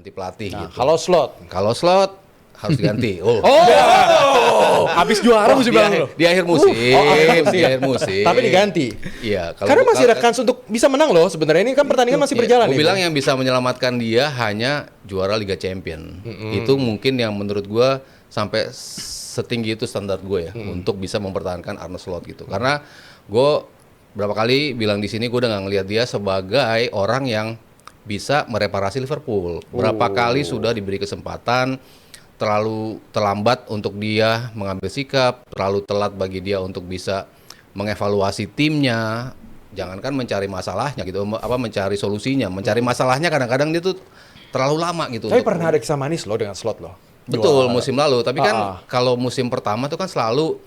ganti pelatih Nah, gitu. kalau slot Harus diganti. habis juara musim lalu. Di akhir musim. Di akhir musim. Tapi diganti. Iya. Karena masih ada kans untuk bisa menang loh sebenarnya. Ini kan pertandingan masih berjalan. Gue bilang yang bisa menyelamatkan dia hanya juara Liga Champion. Itu mungkin yang menurut gue sampai setinggi itu standar gue ya untuk bisa mempertahankan Arne Slot gitu. Karena gue berapa kali bilang di sini gue udah nggak ngelihat dia sebagai orang yang bisa mereparasi Liverpool. Berapa kali sudah diberi kesempatan, terlalu terlambat untuk dia mengambil sikap, terlalu telat bagi dia untuk bisa mengevaluasi timnya. Jangankan mencari masalahnya gitu, mencari solusinya, mencari masalahnya kadang-kadang dia tuh terlalu lama gitu. Tapi pernah ada kisah manis loh dengan Slot loh. Betul, musim lalu. Tapi kan kalau musim pertama tuh kan selalu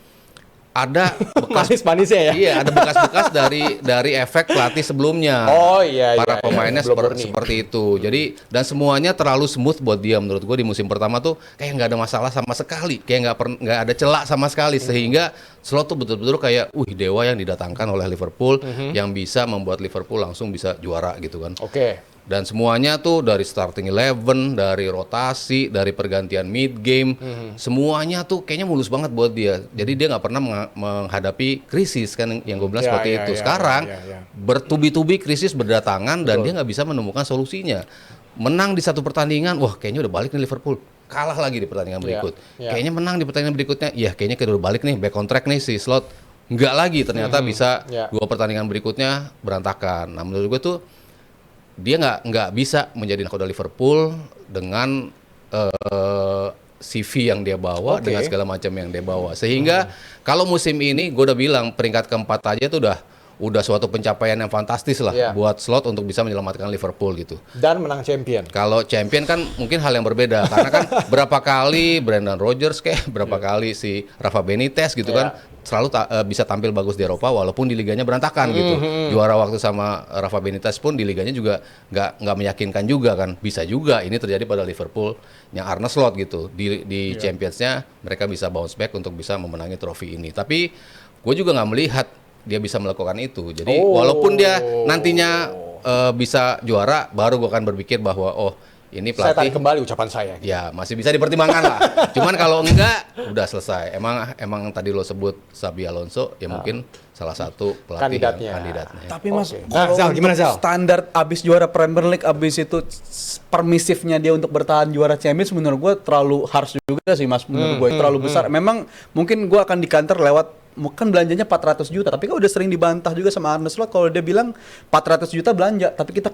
ada bekas manis-manisnya ya. Iya, ada bekas-bekas dari efek pelatih sebelumnya. Oh iya. Para pemainnya seperti itu. Jadi dan semuanya terlalu smooth buat dia menurut gue di musim pertama tuh kayak nggak ada masalah sama sekali, kayak nggak ada celak sama sekali sehingga Slot tuh betul-betul kayak dewa yang didatangkan oleh Liverpool yang bisa membuat Liverpool langsung bisa juara gitu kan. Oke. Dan semuanya tuh dari starting 11, dari rotasi, dari pergantian mid game, semuanya tuh kayaknya mulus banget buat dia. Jadi dia nggak pernah menghadapi krisis kan yang gue bilang seperti itu. Sekarang bertubi-tubi krisis berdatangan dan dia nggak bisa menemukan solusinya. Menang di satu pertandingan, wah kayaknya udah balik nih Liverpool. Kalah lagi di pertandingan berikut. Kayaknya menang di pertandingan berikutnya, kayaknya udah balik nih, back on track nih si Slot. Nggak lagi, ternyata bisa 2 pertandingan berikutnya berantakan. Nah menurut gue tuh dia nggak bisa menjadi nakoda Liverpool dengan CV yang dia bawa, dengan segala macam yang dia bawa. Sehingga kalau musim ini gue udah bilang peringkat keempat aja tuh udah suatu pencapaian yang fantastis lah buat Slot untuk bisa menyelamatkan Liverpool gitu. Dan menang champion. Kalau champion kan mungkin hal yang berbeda karena kan berapa kali Brendan Rodgers berapa kali si Rafa Benitez gitu kan selalu bisa tampil bagus di Eropa walaupun di liganya berantakan gitu. Juara waktu sama Rafa Benitez pun di liganya juga nggak meyakinkan juga kan. Bisa juga ini terjadi pada Liverpool yang Arne Slot gitu. Di Champions-nya mereka bisa bounce back untuk bisa memenangi trofi ini. Tapi gue juga nggak melihat dia bisa melakukan itu. Jadi walaupun dia nantinya bisa juara, baru gue akan berpikir bahwa ini pelatih. Saya tarik kembali ucapan saya. Ya masih bisa dipertimbangkan lah. Cuman kalau enggak, udah selesai. Emang tadi lo sebut Xabi Alonso, ya mungkin salah satu pelatih kandidatnya. Tapi Mas, Zal, gimana Zal? Standar abis juara Premier League, abis itu permisifnya dia untuk bertahan juara Champions menurut gue terlalu harsh juga sih Mas. Menurut gue terlalu besar. Memang mungkin gue akan di-counter lewat kan belanjanya 400 juta, tapi kan udah sering dibantah juga sama Arne Slot kalau dia bilang 400 juta belanja, tapi kita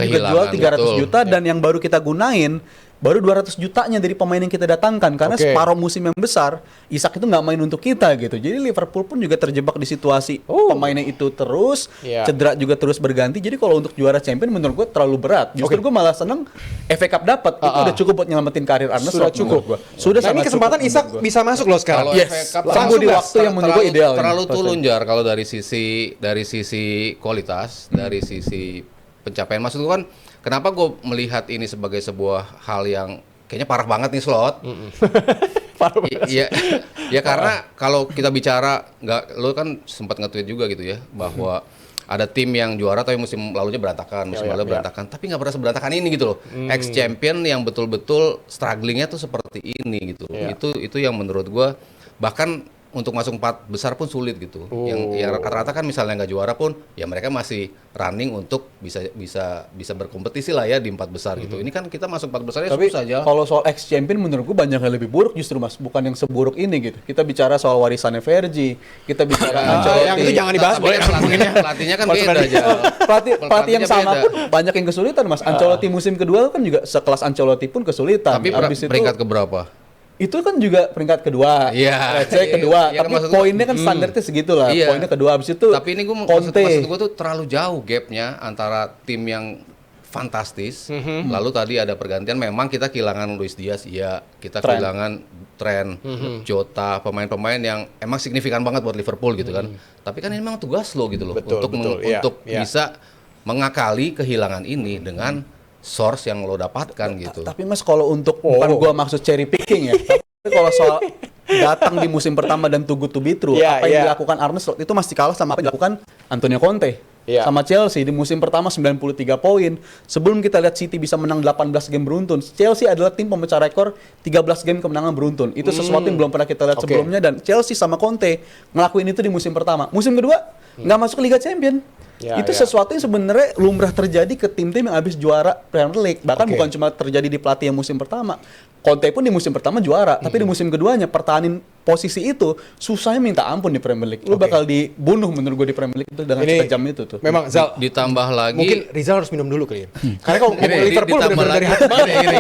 juga jual 300 juta dan yang baru kita gunain baru 200 jutanya dari pemain yang kita datangkan karena separuh musim yang besar Isak itu nggak main untuk kita gitu. Jadi Liverpool pun juga terjebak di situasi pemainnya itu terus cedera juga terus berganti. Jadi kalau untuk juara champion menurut gue terlalu berat. Justru gue malah seneng FA Cup dapat itu udah cukup buat nyelamatin karir Arne Slot. Sudah Nah ini kesempatan Isak bisa masuk loh sekarang. Tunggu di waktu yang menurut gue ideal. Terlalu tulunjar kalau dari sisi kualitas, dari sisi pencapaian. Maksud gue kan kenapa gue melihat ini sebagai sebuah hal yang kayaknya parah banget nih Slot. Iya karena kalau kita bicara lo kan sempat nge-tweet juga gitu ya bahwa ada tim yang juara tapi musim lalunya berantakan, musim lalu berantakan, tapi nggak pernah seberantakan ini gitu loh. Ex champion yang betul-betul strugglingnya tuh seperti ini gitu. Itu yang menurut gue bahkan untuk masuk 4 besar pun sulit gitu. Yang rata-rata kan misalnya nggak juara pun ya mereka masih running untuk bisa berkompetisi lah ya di 4 besar gitu. Ini kan kita masuk 4 besar ya susah aja. Kalau soal ex champion menurut gue banyak yang lebih buruk justru Mas, bukan yang seburuk ini gitu. Kita bicara soal warisannya Vergi, kita bicara Ancelotti. Yang itu jangan dibahas boleh. Pelatihnya kan beda aja. Pelatih yang sama pun banyak yang kesulitan Mas. Ancelotti musim kedua kan juga sekelas Ancelotti pun kesulitan. Tapi peringkat keberapa? Itu kan juga peringkat kedua, kedua, tapi poinnya kan standarnya segitulah. Poinnya kedua, abis itu. Tapi ini maksud gue tuh terlalu jauh gapnya antara tim yang fantastis, lalu tadi ada pergantian. Memang kita kehilangan Luis Diaz, kita kehilangan Trent, Jota, pemain-pemain yang emang signifikan banget buat Liverpool gitu kan. Tapi kan ini memang tugas lo gitu loh, untuk bisa mengakali kehilangan ini dengan source yang lo dapatkan gitu. Tapi Mas kalau untuk bukan gua maksud cherry picking ya. Tapi kalau soal datang di musim pertama dan too good to be true, apa yang dilakukan Arne Slot itu masih kalah sama apa yang dilakukan Antonio Conte. Iya. sama Chelsea di musim pertama 93 poin. Sebelum kita lihat City bisa menang 18 game beruntun, Chelsea adalah tim pemecah rekor 13 game kemenangan beruntun. Itu sesuatu yang belum pernah kita lihat Oke. sebelumnya, dan Chelsea sama Conte ngelakuin itu di musim pertama. Musim kedua nggak masuk Liga Champion. Ya, Itu ya. sesuatu yang sebenarnya lumrah terjadi ke tim-tim yang habis juara Premier League. Bahkan Oke. bukan cuma terjadi di pelatih yang musim pertama. Conte pun di musim pertama juara, tapi di musim keduanya pertahanin posisi itu susahnya minta ampun di Premier League. Lu Oke. bakal dibunuh menurut gue di Premier League itu dengan Ini sekejam itu tuh. Memang Zal, Ditambah lagi mungkin Rizal harus minum dulu kali ya. Karena kalau Gini, ngomong Liverpool ditambah benar-benar dari lagi- hati banget. gini.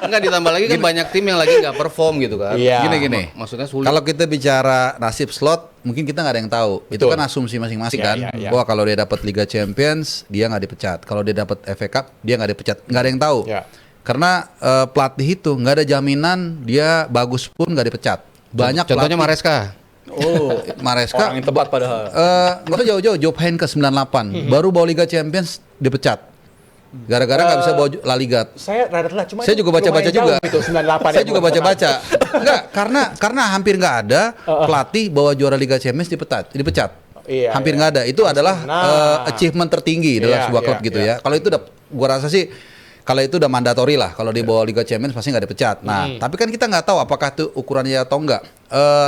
Enggak, ditambah lagi kan banyak tim yang lagi nggak perform gitu kan. Iya. Gini. Maksudnya sulit. Kalau kita bicara nasib slot, mungkin kita nggak ada yang tahu. Itu Betul. kan asumsi masing-masing Iya, kan. iya, iya. Wah, kalau dia dapat Liga Champions, dia nggak dipecat. Kalau dia dapat FA Cup, dia nggak dipecat. Nggak ada yang tahu. Ya. Karena pelatih itu nggak ada jaminan dia bagus pun nggak dipecat. Banyak Contohnya pelatih- Maresca. Oh, Maresca orang yang tepat padahal. nggak usah jauh-jauh, Job Heynckes 98 baru bawa Liga Champions dipecat. Gara-gara nggak bisa bawa La Liga. Saya rada telat, cuma Saya itu juga baca-baca lumayan jauh juga. Itu 98 Saya ya, juga bukan baca-baca. Enggak, karena hampir nggak ada pelatih bawa juara Liga Champions dipecat. Iya, Hampir iya. nggak ada. Itu adalah Nah. achievement tertinggi dalam Iya, sebuah klub iya, gitu iya. ya. Kalau itu udah, gua rasa sih kalau itu udah mandatori lah. Kalau dia bawa Liga Champions pasti nggak dipecat. Nah, tapi kan kita nggak tahu apakah itu ukurannya atau enggak.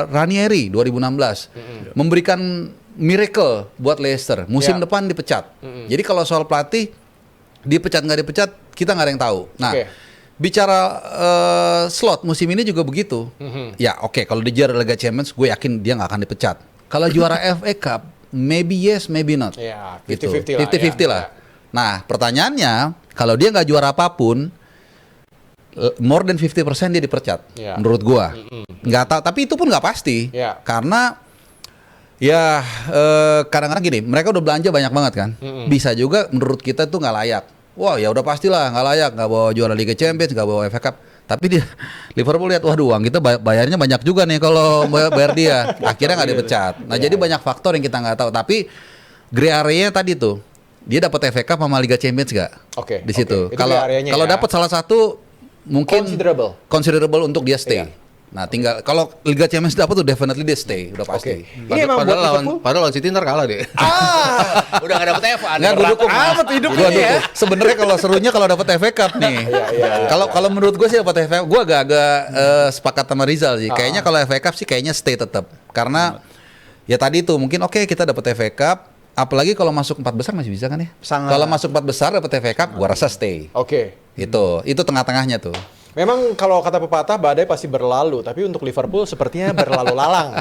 Ranieri 2016 memberikan miracle buat Leicester. Musim Ya. depan dipecat. Jadi kalau soal pelatih dipecat nggak dipecat, kita nggak ada yang tahu. Nah, Oke. bicara slot musim ini juga begitu. Ya oke, kalau dia juara Liga Champions, gue yakin dia nggak akan dipecat. Kalau juara FA Cup, maybe yes, maybe not. Iya, Gitu. 50-50 lah, 50-50 ya. lah. Nah, pertanyaannya, kalau dia nggak juara apapun, more than 50% dia dipecat. Iya. Menurut gua. Nggak tahu, tapi itu pun nggak pasti. Iya. Karena ya kadang-kadang gini, mereka udah belanja banyak banget kan. Bisa juga menurut kita tuh nggak layak. Wah, ya udah pastilah nggak layak, nggak bawa juara Liga Champions, nggak bawa FA Cup. Tapi dia Liverpool lihat, waduh, uang kita bayarnya banyak juga nih kalau bayar dia. Akhirnya nggak dipecat. Nah, jadi banyak faktor yang kita nggak tahu. Tapi gray area tadi tuh, dia dapat FA Cup sama Liga Champions nggak? Oke, Di situ. oke. Itu Kalau gray area-nya kalau ya. dapat salah satu mungkin considerable untuk dia stay. Iya. Nah, tinggal kalau Liga Champions dapat tuh definitely dia stay, udah pasti. Oke. Ini emang buat Liverpool. Padahal lawan City ntar kalah deh. Udah gak dapet FA. Nggak, gue dukung. Gua ya. dukung. Sebenarnya kalau serunya kalau dapat FA Cup nih. Kalau menurut gue sih dapat FA, gue agak-agak sepakat sama Rizal sih. Kayaknya kalau FA Cup sih kayaknya stay tetap. Karena ya tadi tuh mungkin oke, kita dapat FA Cup. Apalagi kalau masuk 4 besar masih bisa kan ya? Sangat. Kalau masuk 4 besar dapat FA Cup, gua rasa stay. Oke. Itu tengah-tengahnya tuh. Memang kalau kata pepatah badai pasti berlalu, tapi untuk Liverpool sepertinya berlalu lalang.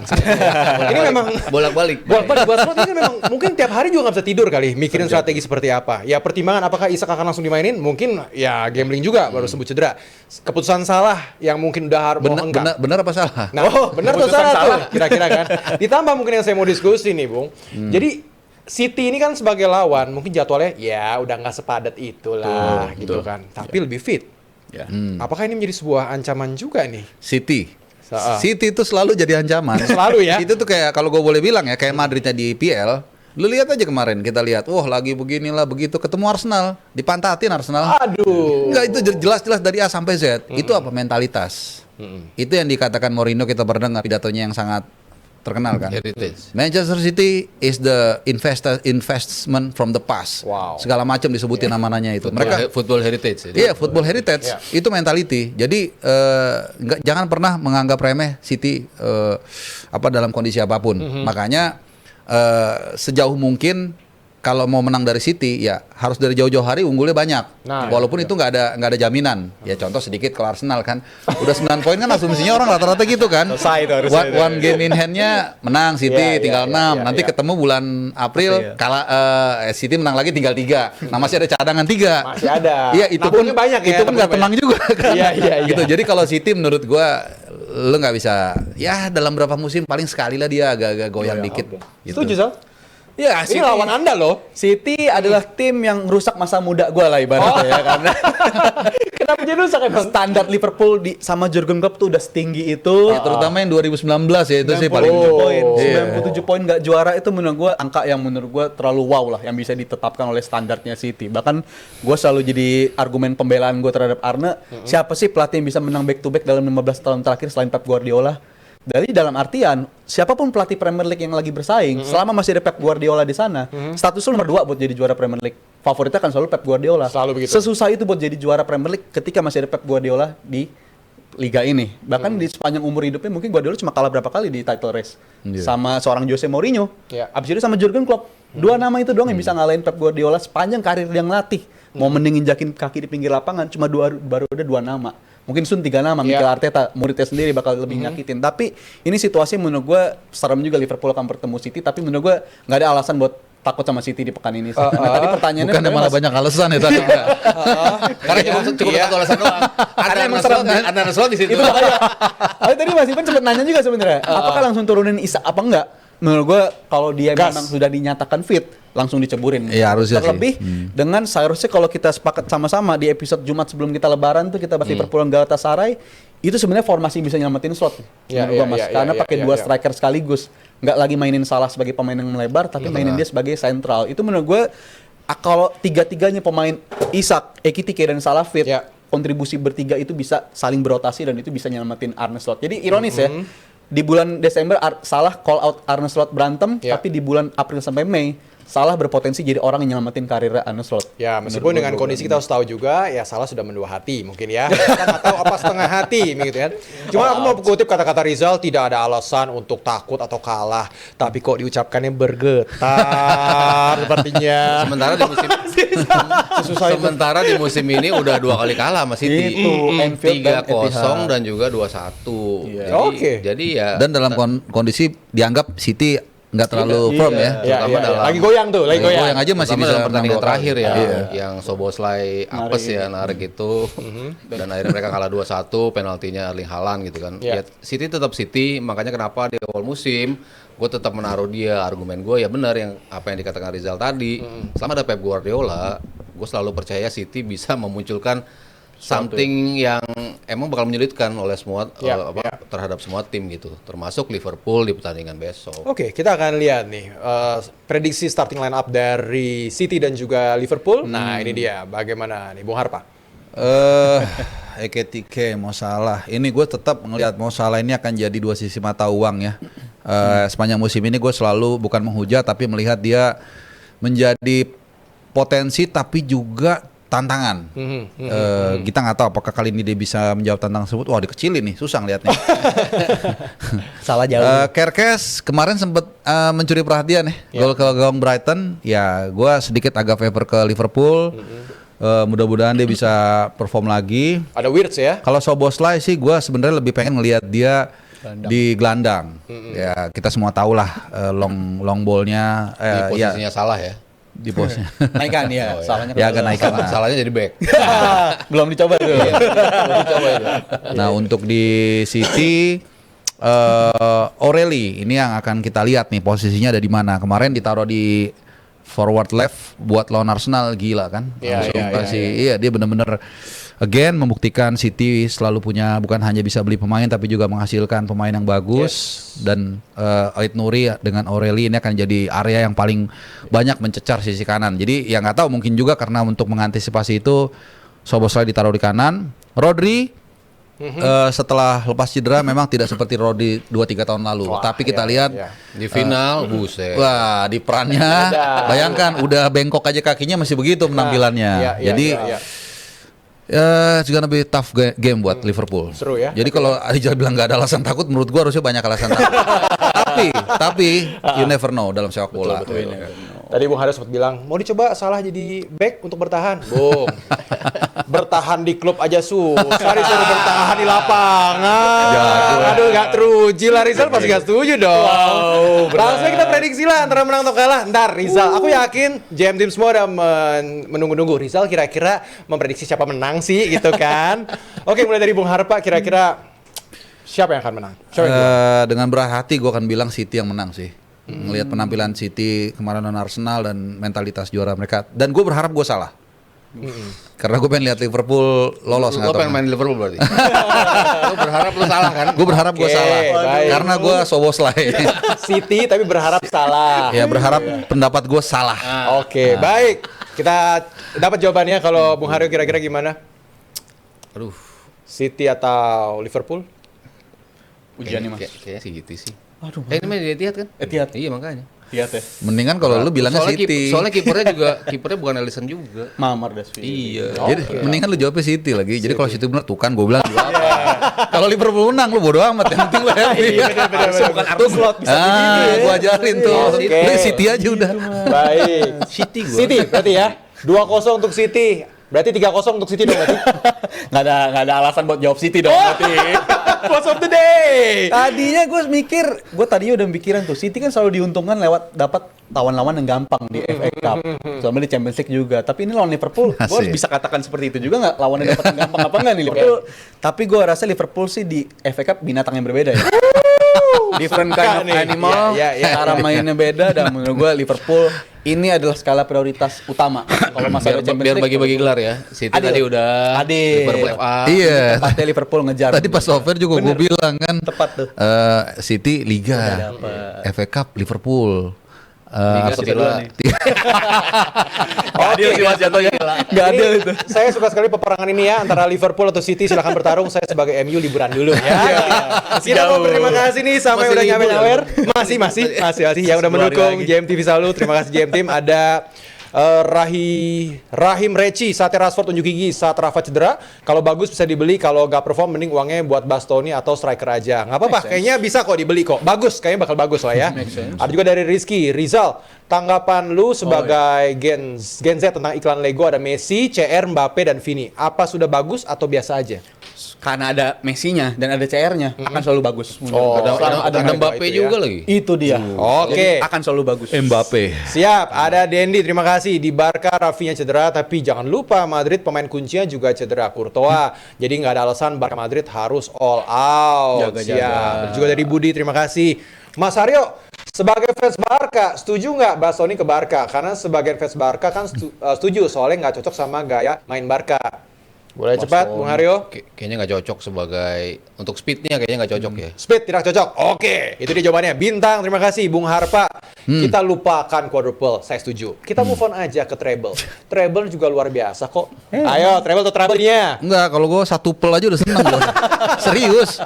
Ini memang Bolak-balik. buat slot ini memang mungkin tiap hari juga nggak bisa tidur kali mikirin strategi seperti apa. Ya pertimbangan apakah Isak akan langsung dimainin, mungkin ya gambling juga baru sebut cedera. Keputusan salah yang mungkin udah harus Benar apa salah? Nah, benar tuh keputusan salah salah. tuh kira-kira kan. Ditambah mungkin yang saya mau diskusi nih, Bung. Jadi City ini kan sebagai lawan mungkin jadwalnya ya udah nggak sepadat itulah gitu kan. Tapi lebih fit. Ya. Apakah ini menjadi sebuah ancaman juga nih? City. Sa- City itu selalu jadi ancaman. Selalu ya? Itu tuh kayak kalau gue boleh bilang ya, kayak Madridnya di IPL. Lu lihat aja kemarin, kita lihat, wah lagi beginilah begitu, ketemu Arsenal, dipantatin Arsenal. Aduh. Enggak, itu jelas-jelas dari A sampai Z. Itu apa mentalitas? Itu yang dikatakan Mourinho, kita pernah dengar pidatonya yang sangat terkenal kan. Heritage. Manchester City is the investment from the past. Wow. Segala macam disebutin namanya itu. Mereka Football heritage. iya, football heritage Iya. itu mentality. Jadi jangan pernah menganggap remeh City dalam kondisi apapun. Makanya sejauh mungkin kalau mau menang dari City ya harus dari jauh-jauh hari unggulnya banyak. Nah, Walaupun itu nggak ada jaminan. Ya contoh sedikit kalau Arsenal kan udah 9 poin kan asumsinya orang rata-rata gitu kan. Selesai itu harusnya. One game in hand-nya menang City Iya, tinggal iya, 6. iya, Nanti iya. ketemu bulan April Iya. kalah City menang lagi tinggal 3. Nah, masih ada cadangan 3. Masih ada. Iya, itu pun Nabungnya banyak ya, itu pun nggak nabungnya tenang juga kan. Iya, iya, iya. Gitu. Jadi kalau City menurut gua lu nggak bisa ya dalam berapa musim paling sekali lah dia agak-agak goyang dikit. Gitu. Setuju, Sal? Ya, Ini lawan Anda loh. City adalah tim yang rusak masa muda gue lah ibaratnya ya, karena Kenapa jadi rusak emang? standar Liverpool sama Jurgen Klopp tuh udah setinggi itu. Ya, terutama yang 2019 ya itu sih 97 paling poin, Iya. 97 poin nggak juara itu menurut gue angka yang menurut gue terlalu wow lah yang bisa ditetapkan oleh standarnya City. Bahkan gue selalu jadi argumen pembelaan gue terhadap Arne. Siapa sih pelatih yang bisa menang back to back dalam 15 tahun terakhir selain Pep Guardiola? Dari dalam artian siapapun pelatih Premier League yang lagi bersaing, selama masih ada Pep Guardiola di sana, status lu nomor 2 buat jadi juara Premier League. Favoritnya kan selalu Pep Guardiola. Selalu begitu. Sesusah itu buat jadi juara Premier League ketika masih ada Pep Guardiola di liga ini. Bahkan di sepanjang umur hidupnya mungkin Guardiola cuma kalah berapa kali di title race sama seorang Jose Mourinho. Abis itu sama Jurgen Klopp. Dua nama itu doang yang bisa ngalahin Pep Guardiola sepanjang karir dia ngelatih. Mau mending injakin kaki di pinggir lapangan cuma baru ada 2 nama. Mungkin Sun 3 nama, Mikel Arteta, muridnya sendiri bakal lebih nyakitin. Tapi ini situasi menurut gue serem juga, Liverpool akan bertemu City. Tapi menurut gue nggak ada alasan buat takut sama City di pekan ini. Nah, tadi pertanyaannya Bukan malah banyak alasan ya tadi. Karena cukup satu alasan doang. Ada Ancelotti di situ. Itu makanya. Tadi Mas Ivan sempat nanya juga sebenarnya. Apakah langsung turunin Isak apa enggak? Menurut gue kalau dia memang sudah dinyatakan fit, langsung diceburin. Iya, harusnya Terlebih dengan seharusnya kalau kita sepakat sama-sama di episode Jumat sebelum kita lebaran tuh kita bahas Liverpool dan Galatasaray, itu sebenarnya formasi bisa nyelamatin slot. Menurut gue Mas, karena pakai 2 striker sekaligus. Nggak lagi mainin Salah sebagai pemain yang melebar, tapi mainin dia sebagai sentral. Itu menurut gue kalau tiga-tiganya pemain Isak, Ekitike dan Salah fit, kontribusi bertiga itu bisa saling berotasi dan itu bisa nyelamatin Arne Slot. Jadi ironis ya. Di bulan Desember Salah call out Arne Slot berantem, tapi di bulan April sampai Mei Salah berpotensi jadi orang yang nyelamatin karirnya Arne Slot. Ya, meskipun dengan kondisi kita harus tahu juga, ya Salah sudah mendua hati mungkin ya. Kita nggak tahu apa setengah hati, gitu kan. Cuma aku mau kutip kata-kata Rizal, tidak ada alasan untuk takut atau kalah. Tapi kok diucapkannya bergetar sepertinya. Sementara di musim ini udah 2 kali kalah sama City. Itu, Anfield dan 3-0 dan juga 2-1. Jadi ya. Dan dalam kondisi dianggap City nggak terlalu firm ya. Terutama dalam lagi goyang tuh, lagi goyang. aja masih terutama bisa dalam pertandingan menang terakhir ya, Iya. yang Soboslai apes ya narik itu, dan akhirnya mereka kalah 2-1, penaltinya Erling Haaland gitu kan. Ya, City tetap City, makanya kenapa di awal musim gue tetap menaruh dia. Argumen gue ya benar yang apa yang dikatakan Rizal tadi. Selama ada Pep Guardiola, gue selalu percaya City bisa memunculkan something yang emang bakal menyulitkan oleh semua terhadap semua tim gitu, termasuk Liverpool di pertandingan besok. Oke, kita akan lihat nih prediksi starting line up dari City dan juga Liverpool. Nah, ini dia bagaimana nih Bung Harpa. Ekitike, Mo Salah. Ini gue tetap melihat Mo Salah ini akan jadi 2 sisi mata uang ya. Sepanjang musim ini gue selalu bukan menghujat tapi melihat dia menjadi potensi tapi juga tantangan. Kita nggak tahu apakah kali ini dia bisa menjawab tantangan tersebut. Wah, dikecilin nih, susah ngeliatnya. Salah jauh. Kerkes kemarin sempat mencuri perhatian ya. Gol ke gawang Brighton. Ya, gue sedikit agak favor ke Liverpool. Mudah-mudahan dia bisa perform lagi. Ada Wirtz ya. Kalau Soboslai sih gue sebenarnya lebih pengen ngelihat dia di gelandang. Ya, kita semua tahu lah long ballnya. Di posisinya Salah ya. Di posnya. Naikkan ya, salahnya Ya agak naikkan lah. Salahnya jadi back. belum dicoba tuh. Nah, untuk di City O'Reilly ini yang akan kita lihat nih posisinya ada di mana. Kemarin ditaruh di forward left buat lawan Arsenal, gila kan? Iya, dia benar-benar again membuktikan City selalu punya, bukan hanya bisa beli pemain tapi juga menghasilkan pemain yang bagus. Dan Ait Nuri dengan O'Reilly ini akan jadi area yang paling banyak mencecar sisi kanan. Jadi ya nggak tahu, mungkin juga karena untuk mengantisipasi itu Soboslai ditaruh di kanan. Rodri setelah lepas cedera memang tidak seperti Rodri 2-3 tahun lalu. Tapi kita lihat di final, buset. Wah, di perannya bayangkan udah bengkok aja kakinya masih begitu penampilannya. Jadi it's gonna be tough game buat Liverpool. Seru ya. Jadi kalau Rizal bilang nggak ada alasan takut, menurut gua harusnya banyak alasan takut. tapi you never know dalam sepak bola. Tadi Bung Haris sempat bilang, mau dicoba Salah jadi back untuk bertahan. Bung, bertahan di klub aja susah, disuruh bertahan di lapangan. Aduh, gak teruji lah. Rizal pasti gak setuju dong. Langsung kita prediksi lah antara menang atau kalah. Ntar Rizal, aku yakin JM Team semua udah menunggu-nunggu. Rizal kira-kira memprediksi siapa menang sih gitu kan. Oke, mulai dari Bung Harpa, kira-kira siapa yang akan menang? Dengan berat hati gue akan bilang City yang menang sih. Melihat penampilan City kemarin dan Arsenal dan mentalitas juara mereka. Dan gue berharap gue salah. Karena gue pengen lihat Liverpool lolos. Lo pengen main Liverpool berarti? Lo berharap lo salah kan? Gue berharap gue salah. Baik. Karena gue Soboslai. City tapi berharap salah. Ya berharap pendapat gue salah. Oke, baik. Kita dapat jawabannya. Kalau Bung Haryo kira-kira gimana? Aduh. City atau Liverpool? ujian nih, Mas? Kayaknya City sih. Aduh. Ini main di Etihad kan? Etihad. Iya makanya. Lihat ya. Mendingan kalau lu bilangnya City. Soalnya kipernya bukan Alisson juga. Mamar Dasvi. Iya. Jadi mendingan lu jawabnya City lagi. Jadi kalau City benar tuh kan gue bilang juga apa. Kalau Liverpool menang lu bodo amat, yang penting lu happy. Harusnya bukan Arthur Slot bisa begitu ya. Gua ajarin tuh. Oke. Lu City aja udah. Baik. City gua. City berarti ya. 2-0 untuk City. Berarti 3-0 untuk City dong berarti. Nggak ada alasan buat jawab City dong berarti. Boss of the day. Tadinya gue tadinya udah mikiran tuh City kan selalu diuntungkan lewat dapat lawan-lawan yang gampang di FA Cup, sama di Champions League juga. Tapi ini lawan Liverpool, gue harus bisa katakan seperti itu juga nggak lawan yang dapat yang gampang apa nggak nih Liverpool? Tapi gue rasa Liverpool sih di FA Cup binatang yang berbeda ya. Different kind of animal, cara mainnya beda dan menurut gue Liverpool ini adalah skala prioritas utama kalau masalah Champions Biar League. bagi-bagi gelar ya. City Adil. tadi udah Adil. Liverpool FA. Iya. Tepatnya Liverpool ngejar. Tadi pas over juga gue bilang kan. Tepat tuh. City Liga, FA Cup Liverpool. Liga City dulu nih. Gak adil sih Mas jatuhnya. Gak adil itu. Saya suka sekali peperangan ini ya antara Liverpool atau City, silahkan bertarung. Saya sebagai MU liburan dulu ya. Kita mau berterima kasih nih sampai Masih udah libur nyawer. Masih yang udah mendukung JMTV selalu. Terima kasih JM Team. Ada Rahim Reci, Sate Rashford unjuk gigi saat Rafa cedera. Kalau bagus bisa dibeli, kalau nggak perform mending uangnya buat Bastoni atau striker aja. Nggak apa-apa, kayaknya bisa kok dibeli kok. Bagus, kayaknya bakal bagus lah ya. Ada juga dari Rizky Rizal. Tanggapan lu sebagai Gen Z tentang iklan Lego, ada Messi, CR, Mbappe, dan Vini. Apa sudah bagus atau biasa aja? Karena ada Messi-nya dan ada CR-nya akan selalu bagus. Oh, Ada Mbappe itu ya. juga lagi. Itu dia. Oke. Jadi akan selalu bagus. Mbappe. Siap, ada Dendi, terima kasih. Di Barca, Rafinha cedera, tapi jangan lupa Madrid pemain kuncinya juga cedera, Courtois. Jadi nggak ada alasan Barca Madrid harus all out. Jaga-jaga. Siap. Dan juga dari Budi, terima kasih. Mas Aryo, sebagai fans Barca, setuju nggak Bastoni ke Barca? Karena sebagian fans Barca kan setuju, soalnya nggak cocok sama gaya main Barca. Boleh cepat, Bung Haryo. Kayaknya nggak cocok sebagai untuk speednya kayaknya nggak cocok ya. Speed tidak cocok. Oke, itu dia jawabannya. Bintang, terima kasih Bung Harpa. Kita lupakan quadruple, saya setuju. Kita move on aja ke treble. Treble juga luar biasa kok. Ayo, treble atau treble-nya? Enggak, kalau gue satu pel aja udah seneng gue. Serius.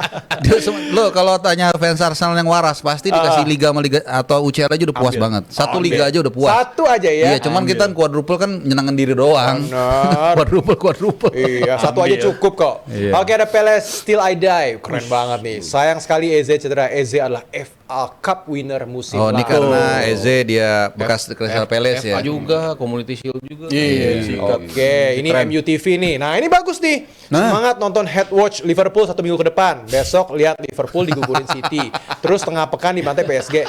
Lo kalau tanya fans Arsenal yang waras pasti dikasih liga sama liga atau UCL aja udah puas banget. Satu liga aja udah puas. Satu aja ya. Iya, cuman kita quadruple kan nyenangin diri doang. Benar. quadruple. Iya, satu aja cukup kok. Iya. Oke, ada Peles Still I Die. Keren banget nih. Sayang sekali Eze cedera. Eze adalah FA Cup winner musim Oh, ini lalu. karena Eze dia bekas Crystal Palace ya. FA juga, Community Shield juga. Iya. Oke, ini MUTV nih. Nah, ini bagus nih. Semangat nonton Head Watch Liverpool 1 minggu ke depan. Besok lihat Liverpool digugulin City. Terus tengah pekan dibantai PSG.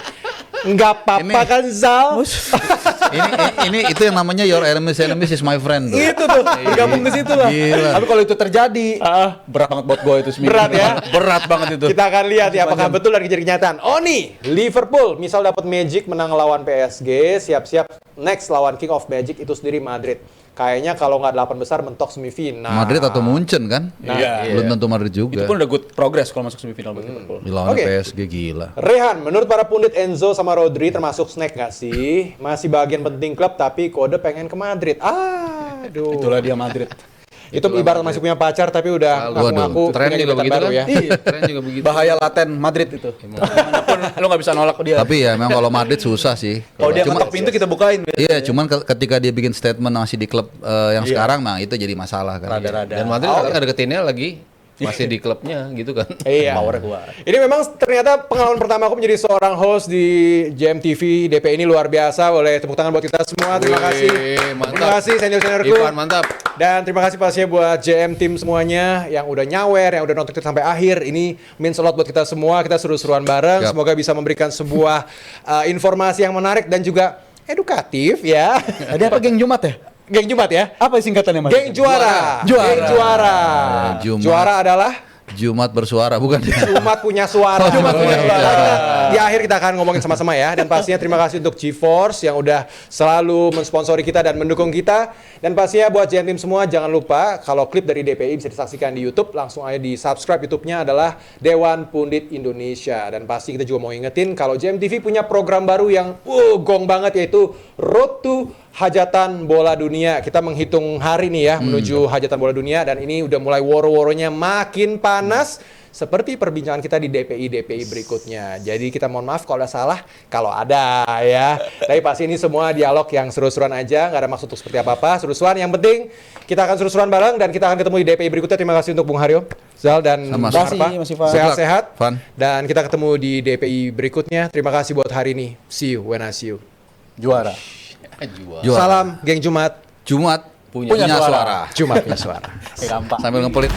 Nggak apa-apa kan, Zal? ini itu yang namanya your enemies is my friend tuh. Itu tuh, bergabung ke situ lah. Gila. Tapi kalau itu terjadi, berat banget buat gue itu seminggu. Berat ya? Berat banget itu. Kita akan lihat ya apakah betul dari jadi kenyataan. Oh nih, Liverpool misal dapat Magic menang lawan PSG, siap-siap next lawan King of Magic itu sendiri Madrid. Kayaknya kalau nggak 8 besar mentok semifinal. Madrid atau Munchen kan? Iya. Belum tentu Madrid juga. Itu pun udah good progress kalau masuk semifinal buat Liverpool. Lawan Oke. PSG gila. Rehan, menurut para pundit Enzo sama Rodri termasuk snack nggak sih? Masih bagian penting klub tapi kode pengen ke Madrid. Aduh. Itulah dia Madrid. Itu ibarat masih punya pacar tapi udah ngaku-ngaku Tren punya juga gebetan begitu baru kan? ya. Tren juga begitu. Bahaya laten Madrid itu. Dimanapun lo nggak bisa nolak dia. Tapi ya memang kalau Madrid susah sih. Kalau dia Cuma- ngetok pintu kita bukain. Iya, cuman ketika dia bikin statement masih di klub yang sekarang, nah itu jadi masalah kan. Rada-rada. Dan Madrid sekarang nggak deketinnya lagi masih di klubnya gitu kan. Iya. Power kuat. Ini memang ternyata pengalaman pertama aku menjadi seorang host di JMTV DP ini luar biasa. Boleh tepuk tangan buat kita semua. Terima kasih. Mantap. Terima kasih senior-seniorku. Ivan mantap. Dan terima kasih pastinya buat JM tim semuanya yang udah nyawer, yang udah nonton kita sampai akhir. Ini means a lot buat kita semua. Kita seru-seruan bareng. Yap. Semoga bisa memberikan sebuah informasi yang menarik dan juga edukatif ya. Tadi apa geng Jumat ya? Geng Jumat ya. Apa singkatannya Mas? Geng juara. Juara. Geng juara. Jumat. Juara adalah Jumat bersuara bukan? Jumat punya suara. Oh, Jumat punya suara. Di akhir kita akan ngomongin sama-sama ya. Dan pastinya terima kasih untuk GeForce yang udah selalu mensponsori kita dan mendukung kita. Dan pastinya buat JM Team semua jangan lupa kalau klip dari DPI bisa disaksikan di YouTube, langsung aja di subscribe YouTube-nya adalah Dewan Pundit Indonesia. Dan pasti kita juga mau ingetin kalau JM TV punya program baru yang gong banget yaitu Road to hajatan bola dunia. Kita menghitung hari nih ya menuju hajatan bola dunia dan ini udah mulai woro-woronya makin panas seperti perbincangan kita di DPI berikutnya. Jadi kita mohon maaf kalau ada salah, kalau ada ya. Tapi pasti ini semua dialog yang seru-seruan aja, nggak ada maksud untuk seperti apa-apa. Seru-seruan yang penting kita akan seru-seruan bareng dan kita akan ketemu di DPI berikutnya. Terima kasih untuk Bung Haryo, Zal dan Sama. Bang Terima kasih, Harpa. Mas Ivan. Sehat-sehat. Van. Dan kita ketemu di DPI berikutnya. Terima kasih buat hari ini. See you when I see you. Juara. Juara. Salam, geng Jumat. Jumat Punya suara. Jumat punya suara. Gampang. Sambil ngepelit.